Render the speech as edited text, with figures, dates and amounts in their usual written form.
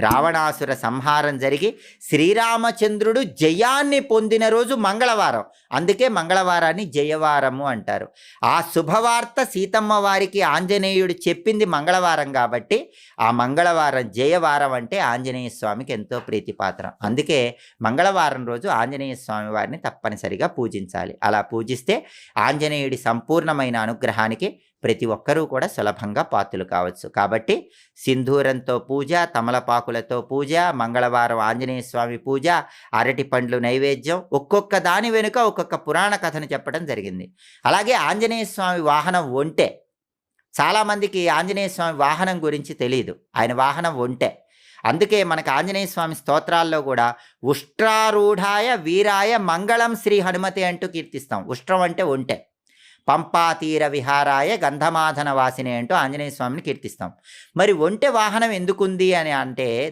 రావణాసుర సంహారం జరిగి శ్రీరామచంద్రుడు జయాన్ని పొందిన రోజు మంగళవారం. అందుకే మంగళవారాన్ని జయవారము అంటారు. ఆ శుభవార్త సీతమ్మ వారికి ఆంజనేయుడు చెప్పింది మంగళవారం కాబట్టి ఆ మంగళవారం జయవారం అంటే ఆంజనేయ స్వామికి ఎంతో ప్రీతిపాత్రం. అందుకే మంగళవారం రోజు ఆంజనేయ స్వామి వారిని తప్పనిసరిగా పూజించాలి. అలా పూజిస్తే ఆంజనేయుడి సంపూర్ణమైన అనుగ్రహానికి ప్రతి ఒక్కరూ కూడా సులభంగా పాత్రలు కావచ్చు. కాబట్టి సింధూరంతో పూజ, తమలపాకులతో పూజ, మంగళవారం ఆంజనేయ స్వామి పూజ, అరటి పండ్లు నైవేద్యం, ఒక్కొక్క దాని వెనుక ఒక్కొక్క పురాణ కథను చెప్పడం జరిగింది. అలాగే ఆంజనేయ స్వామి వాహనం ఒంటె. చాలామందికి ఆంజనేయ స్వామి వాహనం గురించి తెలియదు. ఆయన వాహనం ఒంటె. అందుకే మనకు ఆంజనేయ స్వామి స్తోత్రాల్లో కూడా ఉష్ట్రారూఢాయ వీరాయ మంగళం శ్రీ హనుమతే అంటూ కీర్తిస్తాం. ఉష్ట్రం అంటే ఒంటె. పంపాతీర విహారాయ గంధమాధన వాసినే అంటూ ఆంజనేయ స్వామిని కీర్తిస్తాం. మరి ఒంటె వాహనం ఎందుకుంది అని అంటే